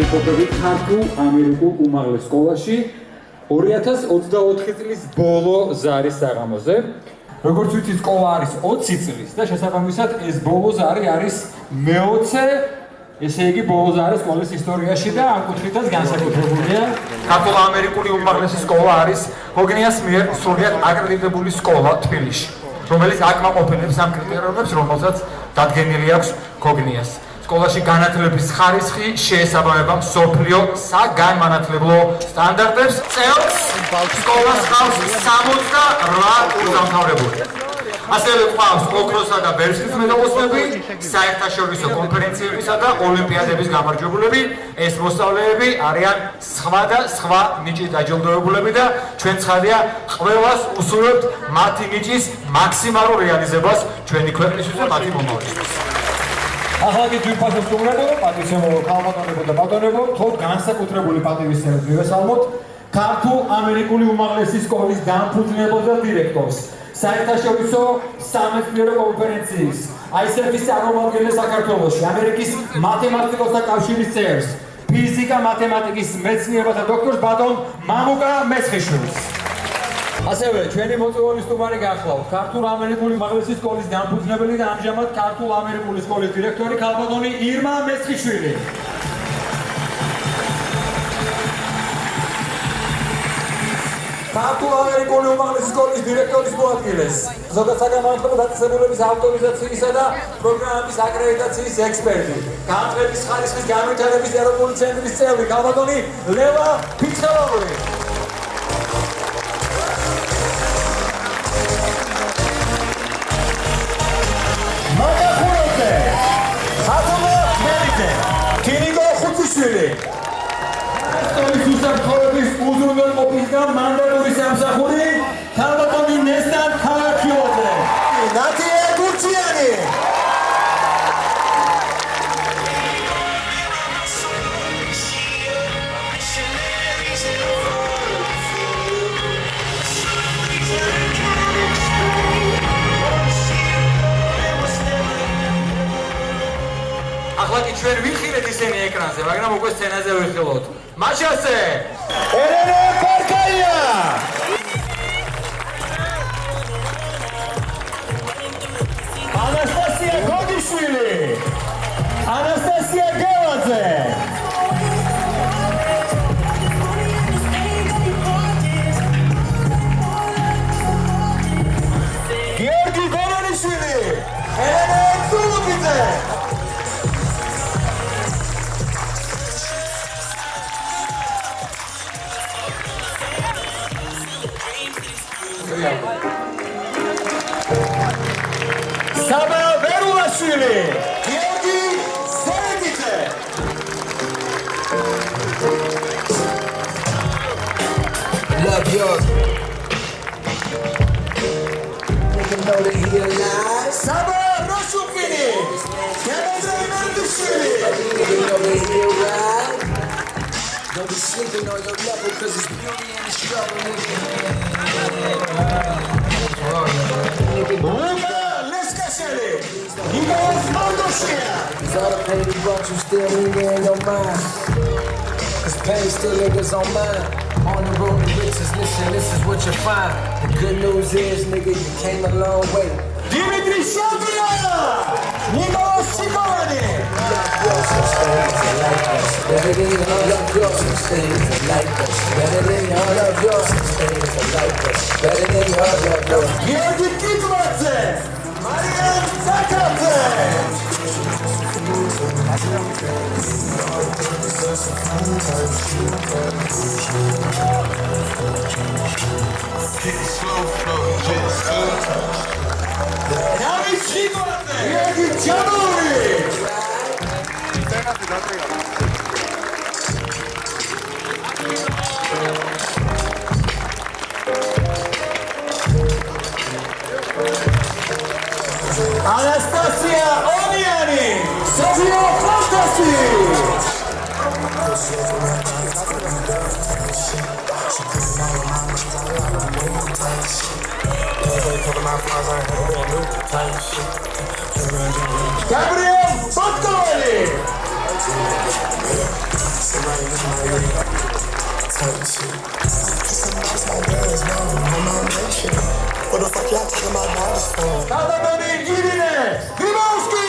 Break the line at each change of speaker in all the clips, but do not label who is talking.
ვიმყოფებით ქართულ ამერიკულ უმაღლეს სკოლაში 2024 წლის ბოლო ზარის საღამოზე. როგორც ვიცი, სკოლა არის 20 წლის და შესაბამისად ეს ბოლო ზარი არის მე-20, ესე იგი ბოლო ზარი სკოლის ისტორიაში და ამ კუთხითაც განსაკუთრებულია. ქართულ ამერიკული უმაღლესი სკოლა არის გოგნიას მიერ სრულად აკრედიტებული სკოლა თბილისში, რომელიც აკმაყოფილებს ამ კრიტერიუმებს, რომელსაც დადგენილი აქვს გოგნიას. სკოლაში განათლების ხარისხი შეესაბამება მსოფლიო საგანმანათლებლო სტანდარტებს. წელს სკოლას ჰყავს 68 კურსდამთავრებული. ასევე ყავს ოქროსა და ვერცხლის მედალოსნები, საერთაშორისო კონფერენციებისა და ოლიმპიადების გამარჯვებულები. ეს მოსწავლეები არიან სხვა და სხვა ნიჭის დაჯილდოებულები და ჩვენ ცხადია ყველას უსურვებთ მათი ნიჭის მაქსიმალურ რეალიზებას ჩვენი ქვეყნისთვის და მათი მომავლისთვის. ახლა კი ძვირფასებს ვუმრებო, პატივისცემულო ქალბატონებო და ბატონებო, თორ განსაკუთრებული პატივისცემით მივესალმოთ ქართულ ამერიკული უმაღლესი სკოლის დამფუძნებელს და დირექტორს, საერთაშორისო სამეცნიერო კონფერენციის ISF-ის წარმომადგენელს საქართველოში, ამერიკის მათემატიკოსთა კავშირის წევრს, ფიზიკა-მათემატიკის მეცნიერებათა დოქტორს ბატონ მამუკა მეცხიშვილს. ასევე ჩვენი მოწვეული სტუმარი გახლავთ ქართულ ამერიკული უმაღლესი სკოლის დამფუძნებელი და ამჟამად ქართულ ამერიკული სკოლის დირექტორი ქალბატონი ირმა მეცხიშვილი. ქართულ ამერიკული უმაღლესი სკოლის დირექტორის მოადგილეს, ზოგადად საგანმანათლებლო დაწესებულების ავტორიზაციისა და პროგრამების აკრედიტაციის ექსპერტი, განათლების ხარისხის განვითარების ეროვნული ცენტრის წევრი ქალბატონი ლევა ფიცხელაური. სკოლის უსაფრთხოების უზრუნველყოფის და მანდატური სამსახური ქალბატონი ნესტან ქალაქიოძე. ნათია გურჩიანი. ახლა კი ჩვენ ვიხილეთ ისინი ეკრანზე, მაგრამ უკვე სცენაზე ვიხილოთ. მაჩასე! ელენე პარკაია! ანასტასია გოგიშვილი! ანასტასია გელაძე! გიორგი გორონიშვილი! ელენე ზულუპიძე! საბა ვერულაშვილი, გიორგი ზერეგიძე. Love yours. საბა როშუკინი, გემედრე მენდიშვილი. Don't be sleeping on your level, cause it's beauty and the struggle, nigga. Cause all the pain you brought you still linger in your mind. Cause pain still lingers on mine. On the road to riches, listen, this is what you find. The good news is, nigga, you came a long way. Dimitri Shavia! Nicolas Sikovani! Love yours, some things are like us. Better than your love yours, some things are like us. Better than your love yours, some things are like us. Better than your love yours. Georgi Kitmadze! Marian Zakadze! David Shigwate! Georgi Januri! Anastasia Oniani! Sofia Fantasy! Gabriel Botkovali!
What the fuck y'all talking about bodies for?
Καταδονή Ειρήνε Δημόσκη!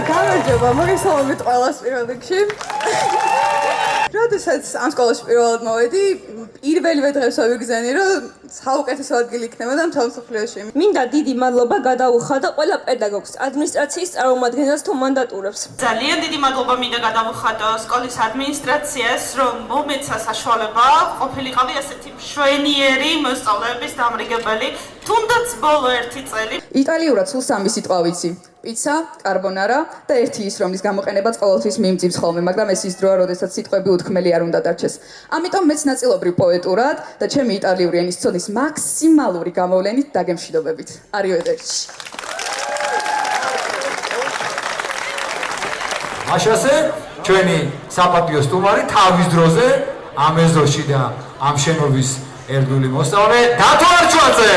გამარჯობა, მოგესალმებით ყველას პირველ რიგში. როდესაც ამ სკოლაში პირველად მოვედი, პირველივე დღეს ვიგზავნე, რომ საუკეთესო ადგილი იქნება და მთელ მსოფლიოში.
მინდა დიდი მადლობა გადაუხადა ყველა პედაგოგს, ადმინისტრაციის წარმომადგენელს თუ მანდატურებს.
ძალიან დიდი მადლობა მინდა გადავუხადო სკოლის ადმინისტრაციას, რომ მომეცა საშუალება ყოფილიყავი ასეთი მშვენიერი მოსწავლეების დამრიგებელი, თუნდაც ბოლო 1 წელი.
იტალიურად სულ 3 სიტყვა ვიცი. პიცა, კარბონარა და ერთი ის, რომლის გამოყენებაც ყოველთვის მიმძიმს ხოლმე, მაგრამ ეს ის დროა, როდესაც სიტყვები უთქმელი არ უნდა დარჩეს. ამიტომ მეც ნაწილობრივ პოეტურად და ჩემი იტალიური ენის ცოდნის მაქსიმალური გამოვლენით დაგემშვიდობებით. არივედერჩი.
აშასე ჩვენი საპატიო სტუმარი თავის დროზე ამ ეზოში და ამ შენობის ერთგული მოსწავლე დათო არჩვაძე.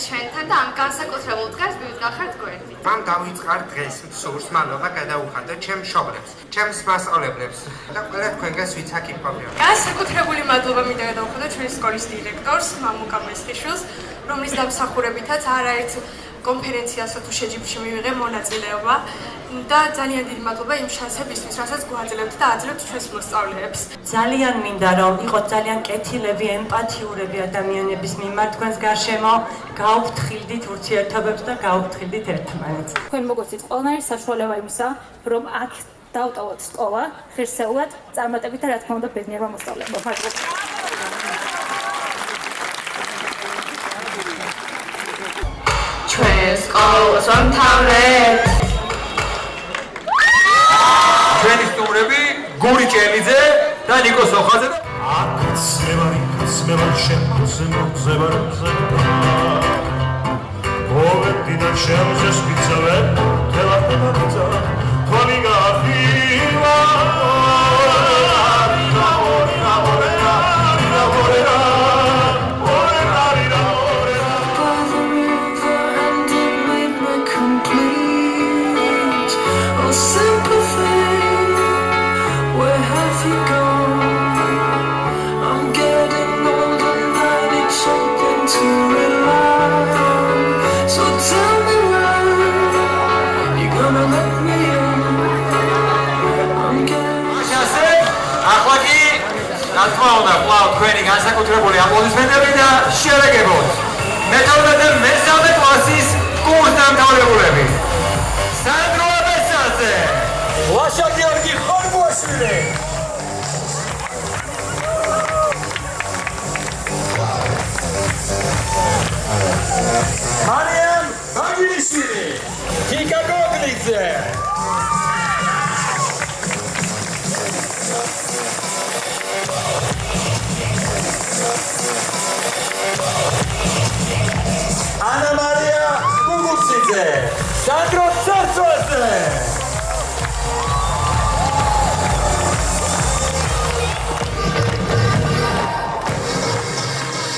ჩვენთან და ამ განსაკუთრებულ დღეს მივდგახართ გვერდით.
მან დავიწყარ დღეს სურს მადლობა გადაუხადო ჩემ მშობლებს, ჩემს მასწავლებლებს და ყველა თქვენგანს ვინც აქ იმყოფება.
განსაკუთრებული მადლობა მინდა გადაუხადო ჩვენი სკოლის დირექტორს, მამუკა მესხიშვილს, რომლის დამსახურებითაც არაერთ კონფერენციასა თუ შეჯიბრში მივიღე მონაწილეობა და ძალიან დიდი მადლობა იმ შანსებისთვის, რასაც გვაძლევთ და აძლევთ ჩვენს მოსწავლეებს.
ძალიან მინდა რომ იყოთ ძალიან კეთილები, ემპათიურები ადამიანების მიმართ თქვენს გარშემო, გაუფრთხილდით ურთიერთობებს და გაუფრთხილდით ერთმანეთს.
თქვენ მოგოცით ყველანაირი საშუალება იმისა, რომ აქ დავტოვოთ სკოლა ღირსეულად, წარმატებით და რა თქმა უნდა ბედნიერმა მოსწავლეებმა.
სკოლას ვამთავრეთ.
ჩვენი სტუმრები გური ჭელიძე და ნიკო სოხაძე და რა თქმა უნდა, კვლავ თქვენი განსაკუთრებული აპლოდისმენტები და შეერეგებოთ. მეთორმეტე და მესამე კლასის კურსდამთავრებულები. სანდრო აბესაძე, ლაშა გიორგი ხორბუაშვილი. მარიამ ბაგილიშვილი, გიგა გოგლიძე. Ana Maria Gugusidze, Sandro Cercoadze.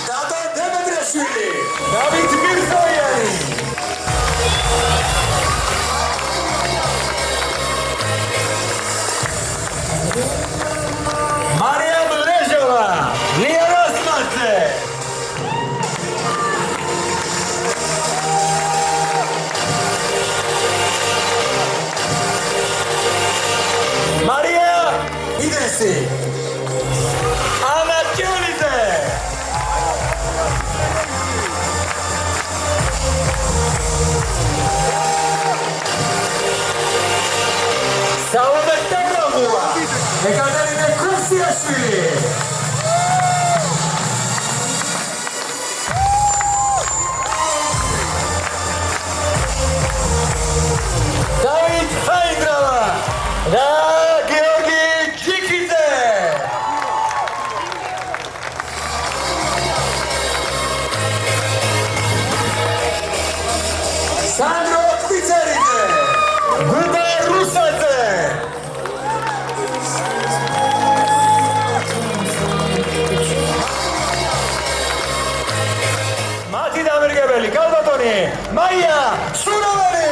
Tata Demetrashvili, David Mirzoyani. Mariam Lezhova, Liana Smadze. Maria Idesi, Ana Giulize, Salome Terrova, Ekaterina Kursiashvili. David Haidrava, და გიორგი ჯიქიძე. სანდრო კვიცერიძე, გუდა რუსაძე. მათი დამერგებელი კალბატონი მაია სურაველი.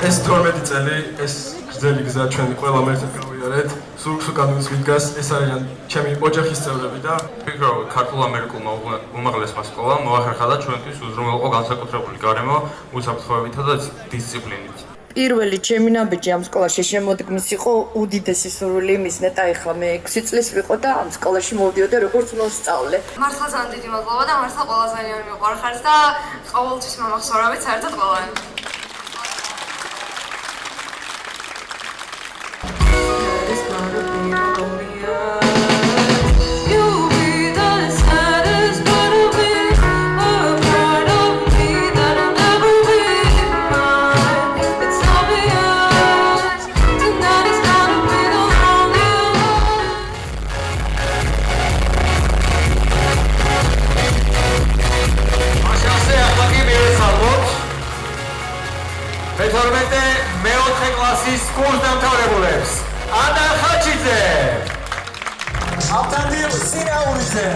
ეს 12 წელი ეს გრძელი გზა ჩვენი ყველა ერთად გავიარეთ. სულ განვისვიდგას ეს არიან ჩემი ოჯახის წევრები და
ფიქრობ ქართულ-ამერიკულმა უმაღლესმა სკოლამ მოახერხა და ჩვენთვის უზრუნველყო განსაკუთრებული გარემო უსაფრთხოებითა და დისციპლინით.
პირველი ჩემი ნაბიჯი ამ სკოლაში შემოდგმის იყო უდიდესი სურვილი იმის ნეტა ეხლა მე 6 წლის ვიყო და ამ სკოლაში მოვდიოდა როგორც მოსწავლე.
მართლა ძალიან დიდი მადლობა და მართლა ყველაზე ძალიან მიყვარხარს და ყოველთვის მომახსოვრავთ საერთოდ ყველანი.
მეთორმეტე მეოთხე კლასის კურსდამთავრებულებს. ანა ხაჩიძე, ავთანდილ სინაურიძე,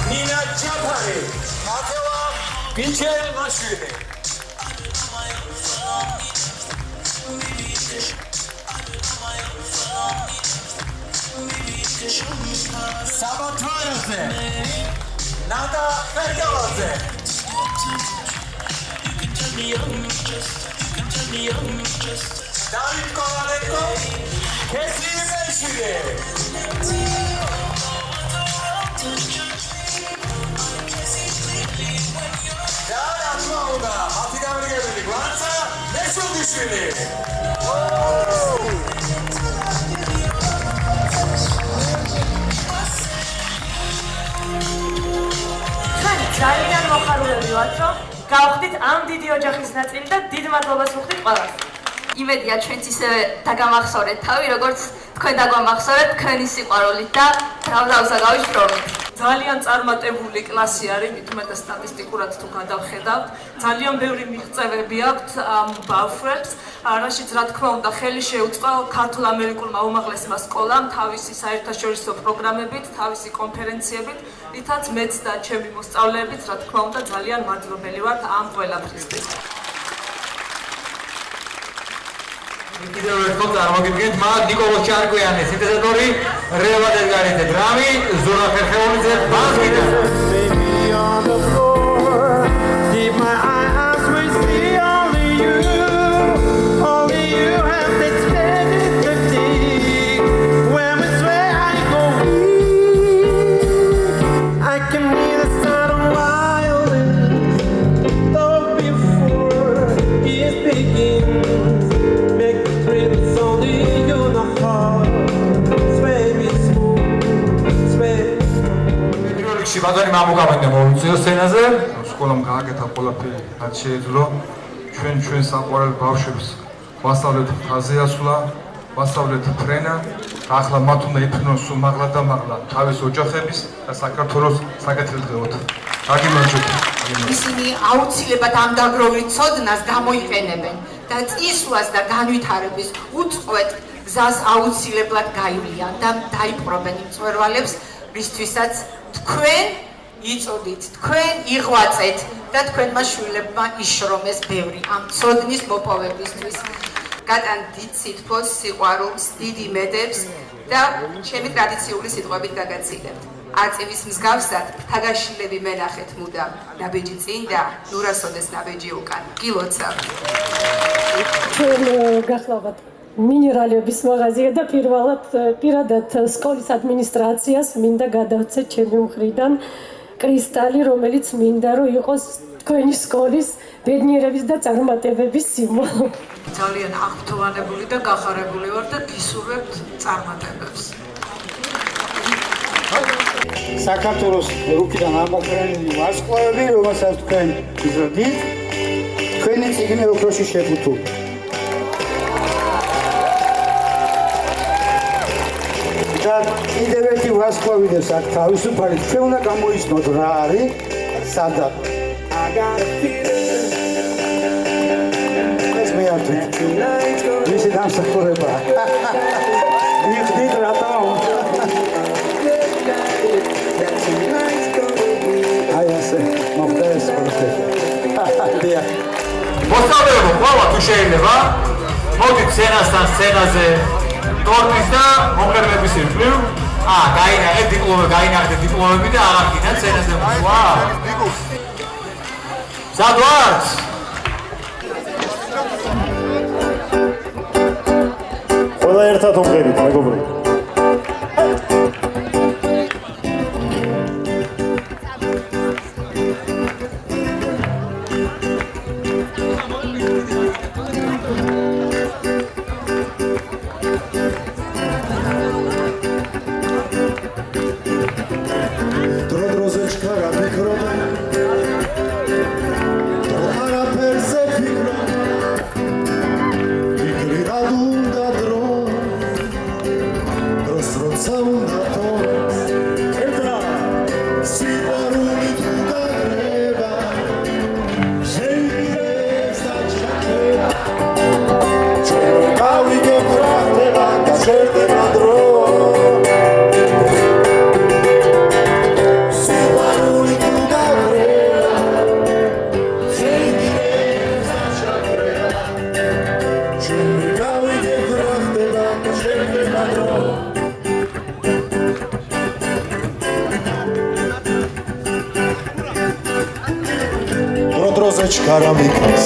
ნინა ჯაფარი, მათევა ბიჩელაშვილი. Sabatvaradze, Nada Fergaladze. David Kovalenko, Kesri Meishvili. და რა თქმა უნდა, მათი გამარჯვებული
გოგიშვილი
ძალიან მოხარულები ვართ, რომ გავხდით ამ დიდი ოჯახის ნაწილი და დიდ მადლობას ვუხდით ყველას.
იმედია ჩვენც ისევე დაგამახსოვრეთ თავი, როგორც თქვენ დაგვამახსოვრეთ თქვენი სიყვარულით და თავდავსა გავიშრომით.
ძალიან წარმატებული კლასი არის, მithumetă სტატისტიკურად თუ გადავხედავთ. ძალიან ბევრი მიღწევები აქვთ ამ ბავშვებს, რაშიც რა თქმა უნდა ხელი შეუწყო ქართულ-ამერიკულმა უმაღლესმა სკოლამ თავისი საერთაშორისო პროგრამებით, თავისი კონფერენციებით, რითაც მეც და ჩემი მოსწავლეებიც რა თქმა უნდა ძალიან მადლობელი ვართ ამ ყველაფრისთვის.
კიდევ ერთხელ წარმოგიდგენთ მათ ნიკოლოზ ჩარკვიანი, სინთეზატორი, რევა დეგარიძე, დრამი, ზურაბ ხერხეულიძე, ბას-გიტარა. ბატონი მამუკამენდა მოვიწიო სცენაზე.
სკოლამ გააკეთა ყველაფერი, რაც შეეძლო. ჩვენ საყვარელ ბავშვებს ვასწავლეთ ხაზიასვლა, ვასწავლეთ ფრენა. ახლა მათ უნდა იფრინონ სულ მაღლა და მაღლა თავის ოჯახების და საქართველოს საკეთილდღეოდ. გაგიმარჯვეთ.
ისინი აუცილებლად ამ დაგროვილ ცოდნას გამოიყენებენ და წისვლას და განვითარების უწყვეტ გზას აუცილებლად გაივლიან და დაიპყრობენ იმ მწვერვალებს, რისთვისაც თქვენ იწოდით, თქვენ იღვაწეთ და თქვენმა შვილებმა იშრომეს ბევრი ამ ცოდნის მოპოვებისთვის. გატან დიდ სითბოს, სიყვარულს, დიდ იმედებს და ჩემი ტრადიციული სიტყვებით გაგაცილებთ. აწივის მსგავსად ფთაგაშილები მენახეთ მუდამ, ნაბეჯი წინ და ნურასოდეს ნაბეჯი უკან. გილოცა.
ჩვენ გახლავთ მინერალების მაღაზია და პირადად სკოლის ადმინისტრაციას მინდა გადავცე ჩემი მხრიდან კრისტალი, რომელიც მინდა რომ იყოს თქვენი სკოლის ბედნიერების და წარმატებების სიმბოლო.
ძალიან აღფრთოვანებული და გახარებული ვარ და გისურვებთ წარმატებებს.
საქართველოს რუკიდან ამოყრენილი ვარსკვლავები, რომელსაც თქვენ იზრდით, თქვენი წიგნი ოქროში შეგუთული. და კიდევ ერთი ვარსკვლავიდეს აქ თავისუფალი, ჩვენ უნდა გამოიცნოთ რა არის, სადაც. ეს მეართვით, მისი დამსახურება. მიხდით რატომ? აი ასე, მოხდა ეს ყველაფერი.
მოსწავლეებო, ყოლა თუ შეიძლება, მოდით სცენასთან სცენაზე ტორტის და მომღერლების ირგვლივ. გაინაღეთ დიპლომები და აღარქინათ სცენაზე მოსვლა. მზად ვართ?
ყველა ერთად მომღერით, მეგობრებო.
ჩქარამიქას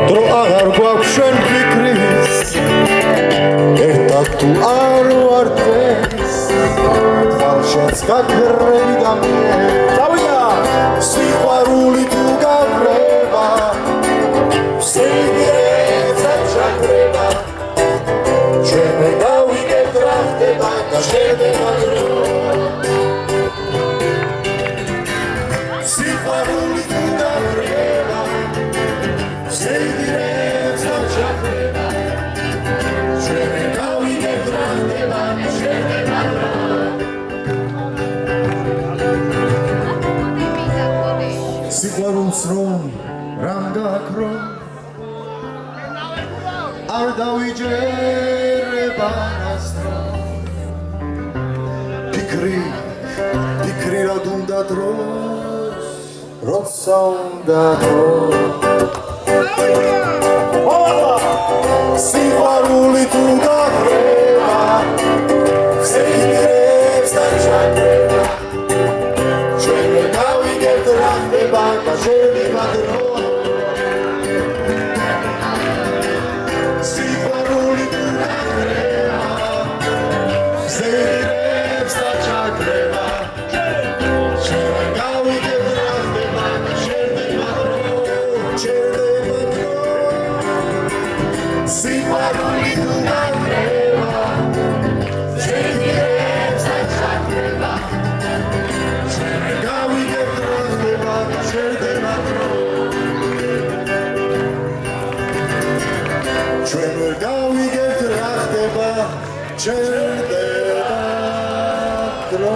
დრო აღარ გვაქვს ჩვენ ფიქრის ერთად თუ არ ვართ ეს ხალხს გაგრევი და მე დავიდა სიყვარული თუ გავრება არ დავიჯერება ნასტრო ფიქრი რად უნდა დროს როცა უნდა სიყვარული თუ დაგრევა ხსენირებს და ჩაგრევა ჩვენ ვერ გავიგებთ რა ხდება და შევივა დრო სიყვარული თუ დაგრევა ხსენირებს და ჩაგრევა ჩვენ ვერ გავიგებთ რა ხდება და შევივა დრო სიყვარული თუ დაგრევა შეგირებს და ჩაგრევა ჩვენ ვერ გავიგებთ რა ხდება და შევდება დრო ჩვენ ვერ გავიგებთ რა ხდება შევდება დრო